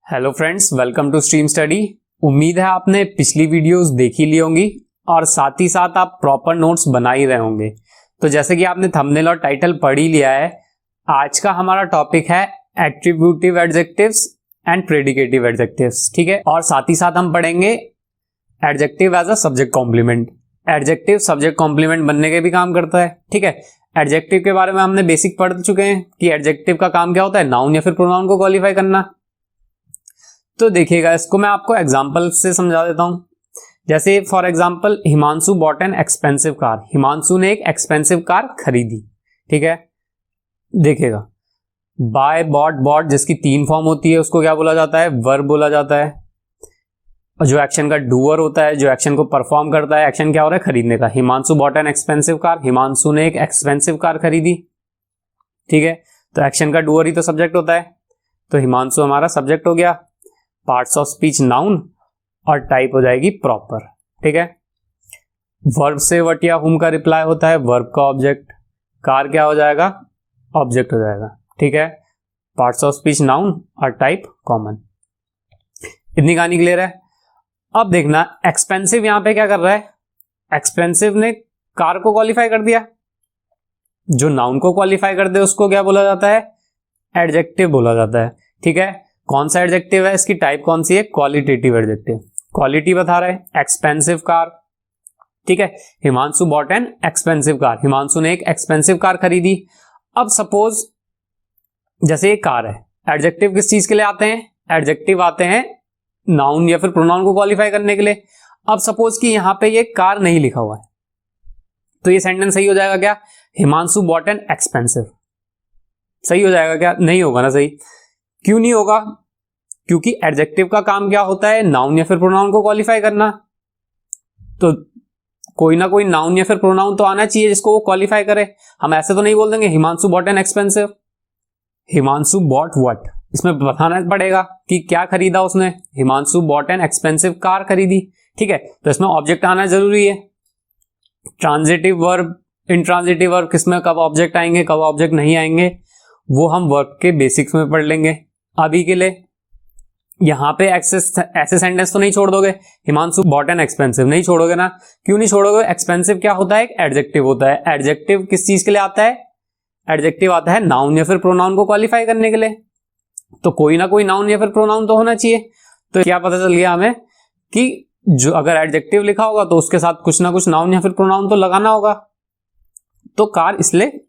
Hello friends, welcome to Stream Study. उम्मीद है आपने पिछली वीडियोस देखी ली होंगी और साथ ही साथ आप प्रॉपर नोट्स बना ही रहे होंगे। तो जैसे कि आपने थंबनेल और टाइटल पढ़ ही लिया है, आज का हमारा टॉपिक है attributive adjectives and predicative adjectives. ठीक है, और साथ ही साथ हम पढ़ेंगे adjective as a subject complement. Adjective subject complement बनने के भी काम करता है। ठीक है, एडजेक्टिव के बारे में हमने बेसिक पढ़ चुके हैं कि एडजेक्टिव का काम क्या होता है, नाउन या फिर प्रोनाउन को क्वालिफाई करना। तो देखिएगा, इसको मैं आपको एग्जांपल से समझा देता हूं। जैसे for example, Himanshu bought an expensive car. Himanshu ने एक एक्सपेंसिव कार खरीदी। ठीक है, देखिएगा, बाय, बॉट, बॉट जिसकी 3 फॉर्म होती है उसको क्या बोला जाता है, वर्ब बोला जाता है। और जो एक्शन का डूअर होता है, जो एक्शन को परफॉर्म करता है, एक्शन क्या हो रहा है, खरीदने का। Himanshu bought an expensive car, Himanshu ने एक एक्सपेंसिव कार खरीदी। ठीक है, तो एक्शन का डूअर ही तो सब्जेक्ट होता है, तो हिमांशु हमारा सब्जेक्ट हो गया। पार्ट्स ऑफ स्पीच नाउन और टाइप हो जाएगी प्रॉपर। ठीक है, वर्ब से व्हाट या हुम का रिप्लाई होता है, वर्ब का ऑब्जेक्ट। कार क्या हो जाएगा, ऑब्जेक्ट हो जाएगा। ठीक है, पार्ट्स ऑफ स्पीच नाउन और टाइप कॉमन। इतनी कहानी क्लियर है। अब देखना, एक्सपेंसिव यहां पे क्या कर रहा है, एक्सपेंसिव ने कार को क्वालिफाई कर दिया। जो नाउन को क्वालिफाई कर दे उसको क्या बोला जाता है, एडजेक्टिव बोला जाता है। ठीक है, कौन सा एडजेक्टिव है, इसकी टाइप कौन सी है, क्वालिटेटिव एडजेक्टिव। क्वालिटी बता रहा है, एक्सपेंसिव कार। ठीक है, Himanshu bought an expensive car, Himanshu ने एक एक्सपेंसिव कार खरीदी। अब सपोज जैसे एक कार है, एडजेक्टिव किस चीज के लिए आते हैं, एडजेक्टिव आते हैं नाउन या फिर प्रोनाउन को क्वालिफाई करने के लिए। अब सपोज कि यहां पे ये कार नहीं लिखा हुआ है, तो ये सेंटेंस सही हो जाएगा क्या, हिमांशु बॉट एन एक्सपेंसिव। सही हो जाएगा क्या, नहीं होगा ना सही। क्यों नहीं होगा, क्योंकि एडजेक्टिव का काम क्या होता है, नाउन या फिर प्रोनाउन को क्वालिफाई करना। तो कोई ना कोई नाउन या फिर प्रोनाउन तो आना चाहिए जिसको वो क्वालिफाई करे। हम ऐसे तो नहीं बोल देंगे Himanshu bought an expensive. Himanshu bought what, इसमें बताना पड़ेगा कि क्या खरीदा उसने, Himanshu bought an expensive car खरीदी। ठीक है, तो इसमें ऑब्जेक्ट आना जरूरी है। ट्रांजिटिव वर्ब, इंट्रांजिटिव वर्ब किसमें कब ऑब्जेक्ट आएंगे, कब ऑब्जेक्ट नहीं आएंगे, वो हम वर्ब के बेसिक्स में पढ़ लेंगे। अभी के लिए यहां पे ऐसे सेंटेंस तो नहीं छोड़ दोगे, हिमांशु बॉट एन एक्सपेंसिव नहीं छोड़ोगे ना। क्यों नहीं छोड़ोगे, एक्सपेंसिव क्या होता है, एक एडजेक्टिव होता है। एडजेक्टिव किस चीज के लिए आता है, एडजेक्टिव आता है नाउन या फिर प्रोनाउन को क्वालिफाई करने के लिए। तो कोई ना कोई नाउन या फिर प्रोनाउन तो होना चाहिए। तो क्या पता चल गया हमें कि जो अगर एडजेक्टिव लिखा होगा तो उसके साथ कुछ ना कुछ नाउन या फिर प्रोनाउन तो लगाना होगा। तो कार इसलिए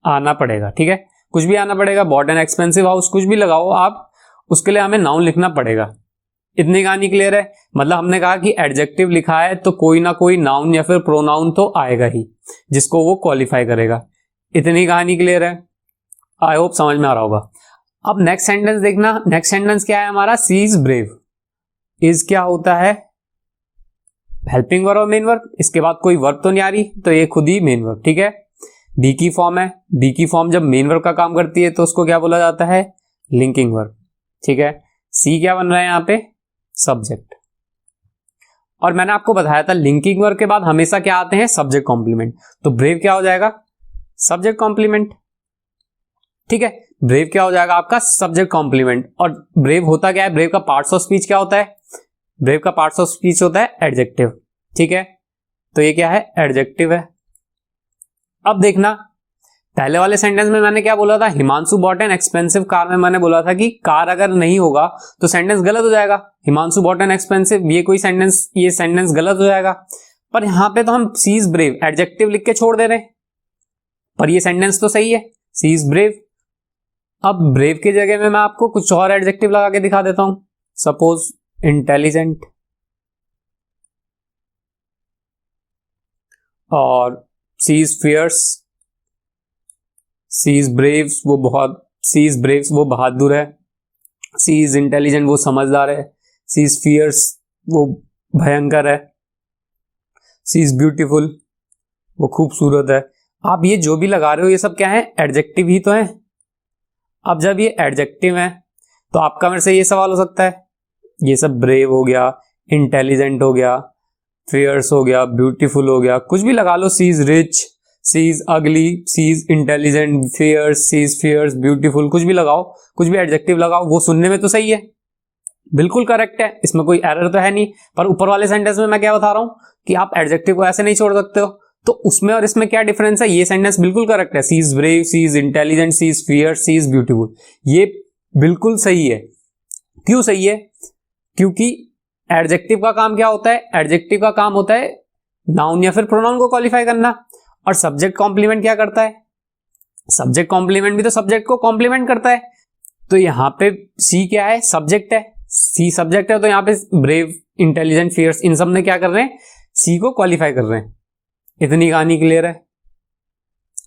आना पड़ेगा। ठीक है, कुछ भी आना पड़ेगा, बॉट एन एक्सपेंसिव हाउस कुछ भी लगाओ आप, उसके लिए हमें नाउन लिखना पड़ेगा। इतनी कहानी क्लियर है। मतलब हमने कहा कि एडजेक्टिव लिखा है तो कोई ना कोई नाउन या फिर प्रोनाउन तो आएगा ही जिसको वो क्वालिफाई करेगा। इतनी कहानी क्लियर है, आई होप समझ में आ रहा होगा। अब नेक्स्ट सेंटेंस देखना, नेक्स्ट सेंटेंस क्या है हमारा, सी इज ब्रेव। इज क्या होता है, हेल्पिंग वर्ब और मेन वर्ब। इसके बाद कोई वर्ब तो नहीं आ रही, तो ये खुद ही मेन वर्ब। ठीक है, बी की फॉर्म है, बी की फॉर्म जब मेन वर्ब का काम करती है तो उसको क्या बोला जाता है, लिंकिंग वर्ब। ठीक है, सी क्या बन रहा है यहाँ पे, सब्जेक्ट। और मैंने आपको बताया था लिंकिंग वर्ब के बाद हमेशा क्या आते हैं, सब्जेक्ट कॉम्प्लीमेंट। तो ब्रेव क्या हो जाएगा, सब्जेक्ट कॉम्प्लीमेंट। ठीक है, ब्रेव क्या हो जाएगा आपका, सब्जेक्ट कॉम्प्लीमेंट। और ब्रेव होता क्या है, ब्रेव का पार्ट्स ऑफ स्पीच क्या होता है, ब्रेव का पार्ट्स ऑफ स्पीच होता है एडजेक्टिव। ठीक है, तो ये क्या है, एडजेक्टिव है। अब देखना, पहले वाले सेंटेंस में मैंने क्या बोला था, Himanshu bought an expensive car में मैंने बोला था कि कार अगर नहीं होगा तो सेंटेंस गलत हो जाएगा। हिमांशु बॉट एन एक्सपेंसिव, ये सेंटेंस गलत हो जाएगा। पर यहां पे तो हम सी इज ब्रेव एडजेक्टिव लिख के छोड़ दे रहे हैं, पर ये सेंटेंस तो सही है, सी इज ब्रेव। अब ब्रेव की जगह में मैं आपको कुछ और एडजेक्टिव लगा के दिखा देता हूं। सपोज इंटेलिजेंट और she is fierce. She is brave वो बहादुर है। सी इज इंटेलिजेंट वो समझदार है। सी इज फियर्स वो भयंकर है। सी इज ब्यूटीफुल वो खूबसूरत है। आप ये जो भी लगा रहे हो ये सब क्या है, एडजेक्टिव ही तो है। अब जब ये एडजेक्टिव है तो आपका मेरे से ये सवाल हो सकता है, ये सब ब्रेव हो गया, इंटेलिजेंट हो गया, फियर्स हो गया, ब्यूटीफुल हो गया, कुछ भी लगा लो, she is rich, she is ugly, she is intelligent, fierce, she is fierce, beautiful, कुछ भी लगाओ, कुछ भी एडजेक्टिव लगाओ, वो सुनने में तो सही है। बिल्कुल करेक्ट है, इसमें कोई एरर तो है नहीं। पर ऊपर वाले सेंटेंस में मैं क्या बता रहा हूं कि आप एडजेक्टिव को ऐसे नहीं छोड़ सकते हो, तो उसमें और इसमें क्या डिफरेंस है? ये सेंटेंस बिल्कुल करेक्ट है, she is brave, she is intelligent, she is fierce, she is beautiful, ये बिल्कुल सही है। क्यों सही है? क्योंकि एडजेक्टिव का काम क्या होता है? एडजेक्टिव का काम होता है नाउन या फिर प्रोनाउन को क्वालिफाई करना, और सब्जेक्ट कॉम्प्लीमेंट क्या करता है? सब्जेक्ट कॉम्प्लीमेंट भी तो सब्जेक्ट को कॉम्प्लीमेंट करता है। तो यहां पे सी क्या है? सब्जेक्ट है। सी सब्जेक्ट है, तो यहां पे ब्रेव, इंटेलिजेंट, फियर्स, इन सब ने क्या कर रहे हैं? सी को क्वालिफाई कर रहे हैं। इतनी कहानी क्लियर है।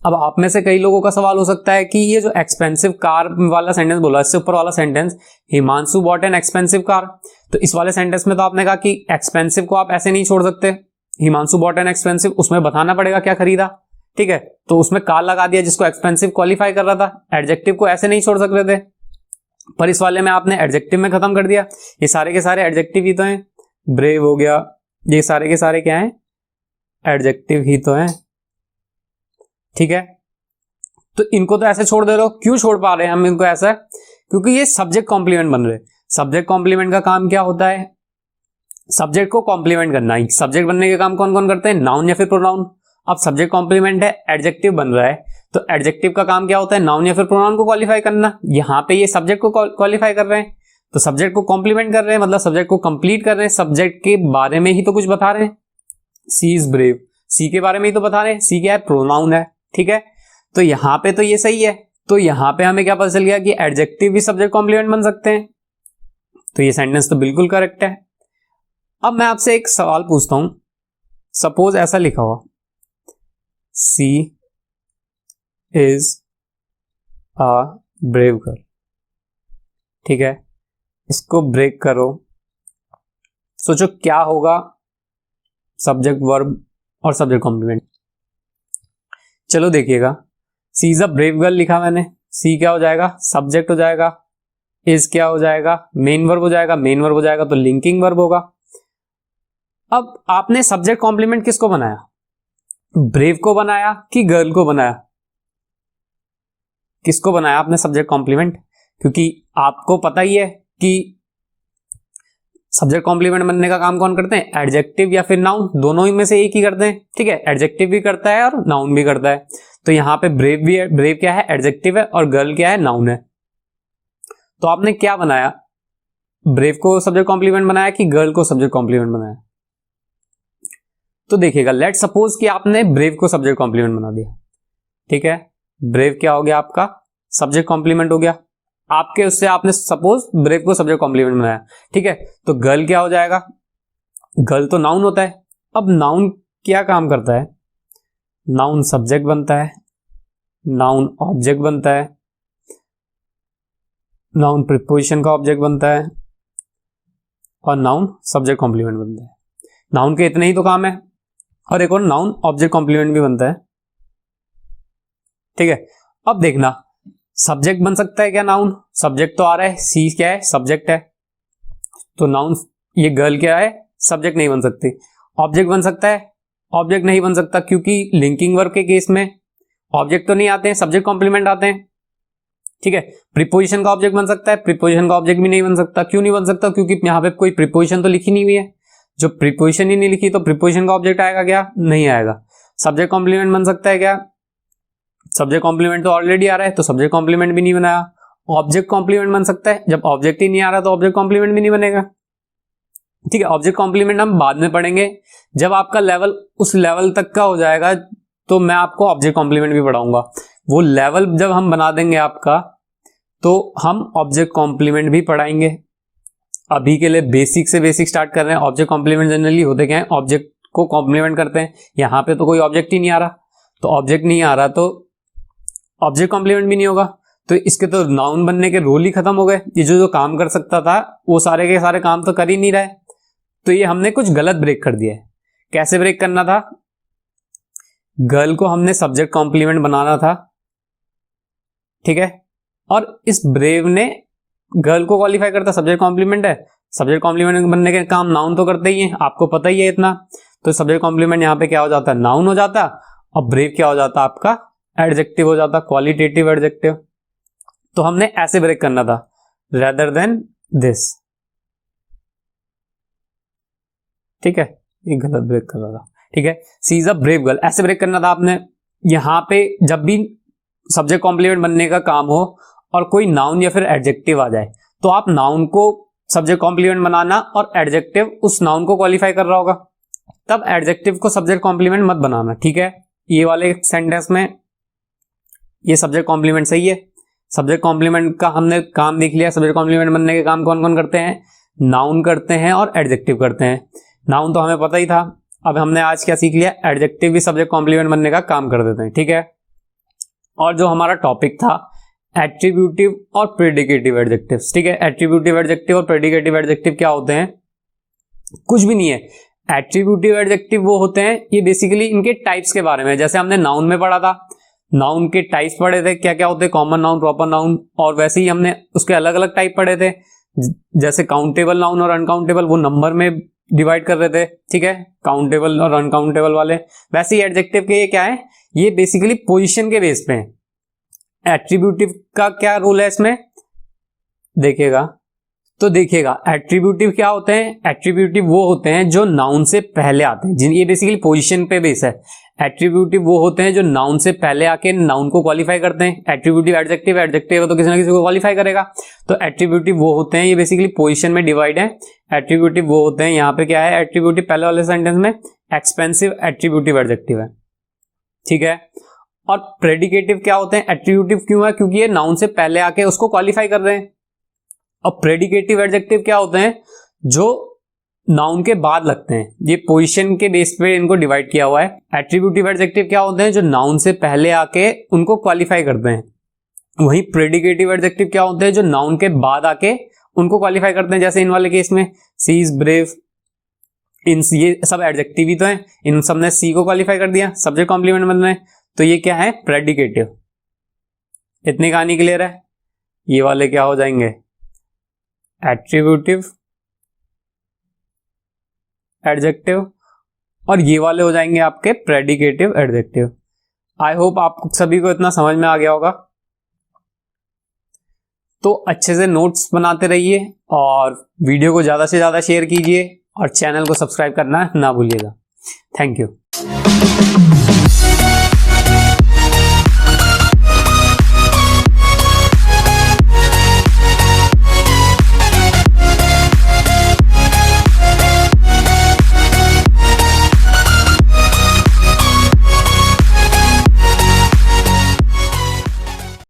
अब आप में से कई लोगों का सवाल हो सकता है कि ये जो एक्सपेंसिव कार वाला सेंटेंस बोला, इससे ऊपर वाला sentence, Himanshu bought an expensive car, तो इस वाले सेंटेंस में तो आपने कहा कि एक्सपेंसिव को आप ऐसे नहीं छोड़ सकते, हिमांशु बॉट एन एक्सपेंसिव, उसमें बताना पड़ेगा क्या खरीदा, ठीक है, तो उसमें कार लगा दिया जिसको एक्सपेंसिव क्वालिफाई कर रहा था। एडजेक्टिव को ऐसे नहीं छोड़ सकते थे, पर इस वाले में आपने एडजेक्टिव में खत्म कर दिया। ये सारे के सारे एडजेक्टिव ही तो हैं, ब्रेव हो गया, ये सारे के सारे क्या हैं? एडजेक्टिव ही तो हैं, ठीक है। तो इनको तो ऐसे छोड़ दे रहे हो। क्यों छोड़ पा रहे हैं हम इनको ऐसा? क्योंकि ये सब्जेक्ट कॉम्प्लीमेंट बन रहे। सब्जेक्ट कॉम्प्लीमेंट का काम क्या होता है? सब्जेक्ट को कॉम्प्लीमेंट करना। सब्जेक्ट बनने के काम कौन कौन करते हैं? नाउन या फिर प्रोनाउन। अब सब्जेक्ट कॉम्प्लीमेंट है, एडजेक्टिव बन रहा है, तो एडजेक्टिव का काम क्या होता है? नाउन या फिर प्रोनाउन को क्वालिफाई करना। यहां पे ये सब्जेक्ट को क्वालिफाई कर रहे हैं, तो सब्जेक्ट को कॉम्प्लीमेंट कर रहे हैं, मतलब सब्जेक्ट को कंप्लीट कर रहे हैं, सब्जेक्ट के बारे में ही तो कुछ बता रहे हैं। सी इज ब्रेव, सी के बारे में ही तो बता रहे हैं, सी क्या है? प्रोनाउन है, ठीक है। तो यहां पे तो ये सही है, तो यहां पे हमें क्या पता चल गया कि एडजेक्टिव भी सब्जेक्ट कॉम्प्लीमेंट बन सकते हैं, तो ये सेंटेंस तो बिल्कुल करेक्ट है। अब मैं आपसे एक सवाल पूछता हूं, सपोज ऐसा लिखा हुआ, सी इज अ ब्रेव गर्ल, ठीक है, इसको ब्रेक करो, सोचो क्या होगा? सब्जेक्ट, वर्ब और सब्जेक्ट कॉम्प्लीमेंट। चलो देखिएगा, सी इज अ ब्रेव गर्ल लिखा मैंने, सी क्या हो जाएगा? सब्जेक्ट हो जाएगा, इज क्या हो जाएगा? मेन वर्ब हो जाएगा, मेन वर्ब हो जाएगा तो लिंकिंग वर्ब होगा। अब आपने सब्जेक्ट कॉम्प्लीमेंट किसको बनाया? ब्रेव को बनाया कि गर्ल को बनाया? किसको बनाया आपने सब्जेक्ट कॉम्प्लीमेंट? क्योंकि आपको पता ही है कि सब्जेक्ट कॉम्प्लीमेंट बनने का काम कौन करते हैं? एडजेक्टिव या फिर नाउन, दोनों ही में से एक ही करते हैं, ठीक है। एडजेक्टिव भी करता है और नाउन भी करता है, तो यहां पे ब्रेव भी है, ब्रेव क्या है? एडजेक्टिव है, और गर्ल क्या है? नाउन है। तो आपने क्या बनाया? ब्रेव को सब्जेक्ट कॉम्प्लीमेंट बनाया कि गर्ल को सब्जेक्ट कॉम्प्लीमेंट बनाया? तो देखिएगा, लेट सपोज कि आपने ब्रेव को सब्जेक्ट कॉम्प्लीमेंट बना दिया, ठीक है। ब्रेव क्या हो गया आपका? सब्जेक्ट कॉम्प्लीमेंट हो गया आपके, उससे आपने सपोज ब्रेव को सब्जेक्ट कॉम्प्लीमेंट बनाया, ठीक है। तो गर्ल क्या हो जाएगा? गर्ल तो नाउन होता है। अब नाउन क्या काम करता है? नाउन सब्जेक्ट बनता है, नाउन ऑब्जेक्ट बनता है, नाउन प्रीपोजिशन का ऑब्जेक्ट बनता है, और नाउन सब्जेक्ट कॉम्प्लीमेंट बनता है। नाउन के इतने ही तो काम है, और एक और नाउन ऑब्जेक्ट कॉम्प्लीमेंट भी बनता है, ठीक है। अब देखना, सब्जेक्ट बन सकता है क्या नाउन? सब्जेक्ट तो आ रहा है, सी क्या है? सब्जेक्ट है, तो नाउन, ये गर्ल क्या है? सब्जेक्ट नहीं बन सकती। ऑब्जेक्ट बन सकता है? ऑब्जेक्ट नहीं बन सकता, क्योंकि लिंकिंग वर्ब के केस में ऑब्जेक्ट तो नहीं आते हैं, सब्जेक्ट कॉम्प्लीमेंट आते हैं, ठीक है। प्रीपोजिशन का ऑब्जेक्ट बन सकता है? प्रीपोजिशन का ऑब्जेक्ट भी नहीं बन सकता। क्यों नहीं बन सकता? क्योंकि यहां पे कोई प्रीपोजिशन तो लिखी नहीं हुई है। जो प्रीपोजिशन ही नहीं लिखी तो प्रीपोजिशन का ऑब्जेक्ट आएगा क्या? नहीं आएगा। सब्जेक्ट कॉम्प्लीमेंट बन सकता है क्या? सब्जेक्ट कॉम्प्लीमेंट तो ऑलरेडी आ रहा है, तो सब्जेक्ट कॉम्प्लीमेंट भी नहीं बनाया। ऑब्जेक्ट कॉम्प्लीमेंट बन सकता है? जब ऑब्जेक्ट ही नहीं आ रहा तो ऑब्जेक्ट कॉम्प्लीमेंट भी नहीं बनेगा, ठीक है। ऑब्जेक्ट कॉम्प्लीमेंट हम बाद में पढ़ेंगे, जब आपका लेवल उस लेवल तक का हो जाएगा तो मैं आपको ऑब्जेक्ट कॉम्प्लीमेंट भी पढ़ाऊंगा। वो लेवल जब हम बना देंगे आपका, तो हम ऑब्जेक्ट कॉम्प्लीमेंट भी पढ़ाएंगे। अभी के लिए बेसिक से बेसिक स्टार्ट कर रहे हैं। ऑब्जेक्ट कॉम्प्लीमेंट जनरली होते क्या है? ऑब्जेक्ट को कॉम्प्लीमेंट करते हैं। यहां पे तो कोई ऑब्जेक्ट ही नहीं आ रहा, तो ऑब्जेक्ट नहीं आ रहा तो ऑब्जेक्ट कॉम्प्लीमेंट भी नहीं होगा, तो इसके तो नाउन बनने के रोल ही खत्म हो गए। ये जो काम कर सकता था वो सारे के सारे काम तो कर ही नहीं रहे, तो ये हमने कुछ गलत ब्रेक कर दिया है। कैसे ब्रेक करना था? गर्ल को हमने सब्जेक्ट कॉम्प्लीमेंट बनाना था, ठीक है, और इस ब्रेव ने गर्ल को क्वालिफाई करता, सब्जेक्ट कॉम्प्लीमेंट है। सब्जेक्ट कॉम्प्लीमेंट बनने के काम नाउन तो करते ही है, आपको पता ही है इतना। तो सब्जेक्ट कॉम्प्लीमेंट यहां पे क्या हो जाता है? नाउन हो जाता, और ब्रेव क्या हो जाता? आपका एडजेक्टिव हो जाता, क्वालिटेटिव एडजेक्टिव। तो हमने ऐसे ब्रेक करना था, रेदर देन दिस, ठीक है, ये गलत ब्रेक कर रहा था, ठीक है। She is a brave girl, ऐसे ब्रेक करना था आपने। यहाँ पे जब भी सब्जेक्ट कॉम्प्लीमेंट बनने का काम हो और कोई नाउन या फिर एडजेक्टिव आ जाए, तो आप नाउन को सब्जेक्ट कॉम्प्लीमेंट बनाना और एडजेक्टिव उस नाउन को क्वालिफाई कर रहा होगा, तब एडजेक्टिव को सब्जेक्ट कॉम्प्लीमेंट मत बनाना, ठीक है। ये वाले सेंटेंस में ये सब्जेक्ट कॉम्प्लीमेंट सही है। सब्जेक्ट कॉम्प्लीमेंट का हमने काम देख लिया। सब्जेक्ट कॉम्प्लीमेंट बनने के काम कौन कौन करते हैं? नाउन करते हैं और एडजेक्टिव करते हैं। नाउन तो हमें पता ही था, अब हमने आज क्या सीख लिया? एडजेक्टिव भी सब्जेक्ट कॉम्प्लीमेंट बनने का काम कर देते हैं, ठीक है। और जो हमारा टॉपिक था एट्रीब्यूटिव और प्रेडिकेटिव एडजेक्टिव्स, ठीक है। एट्रीब्यूटिव एडजेक्टिव और प्रेडिकेटिव एडजेक्टिव क्या होते हैं? कुछ भी नहीं है। एट्रीब्यूटिव एडजेक्टिव वो होते हैं, ये बेसिकली इनके टाइप्स के बारे में, जैसे हमने नाउन में पढ़ा था, नाउन के टाइप्स पढ़े थे, क्या क्या होते हैं, कॉमन नाउन, प्रॉपर नाउन, और वैसे ही हमने उसके अलग अलग टाइप पढ़े थे, जैसे काउंटेबल नाउन और अनकाउंटेबल, वो नंबर में डिवाइड कर रहे थे, ठीक है, काउंटेबल और अनकाउंटेबल वाले। वैसे ही एडजेक्टिव के ये क्या है, ये बेसिकली पोजीशन के बेस पे है। एट्रीब्यूटिव का क्या रोल है इसमें देखिएगा, तो देखिएगा एट्रीब्यूटिव क्या होते हैं? एट्रीब्यूटिव वो होते हैं जो नाउन से पहले आते हैं, ये बेसिकली पोजीशन पे बेस है। एट्रीब्यूटिव वो होते हैं जो नाउन से पहले आके नाउन को क्वालिफाई करते हैं। एट्रीब्यूटिव एडजेक्टिव, एडजेक्टिव तो किसी ना किसी को क्वालिफाई करेगा, तो एट्रीब्यूटिव वो होते हैं, ये बेसिकली पोजीशन में डिवाइड है। एट्रीब्यूटिव वो होते हैं, यहाँ पे क्या है एट्रीब्यूटिव, पहले वाले सेंटेंस में एक्सपेंसिव एट्रीब्यूटिव एडजेक्टिव है, ठीक है। और प्रेडिकेटिव क्या होते हैं? एट्रीब्यूटिव क्यों है? क्योंकि ये नाउन से पहले आके उसको क्वालिफाई कर रहे हैं। और प्रेडिकेटिव एडजेक्टिव क्या होते हैं? जो नाउन के बाद लगते हैं। ये पोजीशन के बेस पे इनको डिवाइड किया हुआ है। एट्रीब्यूटिव एडजेक्टिव क्या होते हैं? जो नाउन से पहले आके उनको क्वालिफाई करते हैं। वहीं प्रेडिकेटिव एडजेक्टिव क्या होते हैं? जो नाउन के बाद आके उनको क्वालिफाई करते हैं, जैसे इन वाले केस में सी इज ब्रेव, इन ये सब एडजेक्टिव ही तो है, इन सब ने सी को क्वालिफाई कर दिया सब्जेक्ट कॉम्प्लीमेंट बनना है, तो ये क्या है? प्रेडिकेटिव। इतनी कहानी क्लियर है? ये वाले क्या हो जाएंगे? एट्रीब्यूटिव एडजेक्टिव, और ये वाले हो जाएंगे आपके प्रेडिकेटिव एडजेक्टिव। आई होप आप सभी को इतना समझ में आ गया होगा। तो अच्छे से नोट्स बनाते रहिए और वीडियो को ज्यादा से ज्यादा शेयर कीजिए और चैनल को सब्सक्राइब करना ना भूलिएगा। Thank you.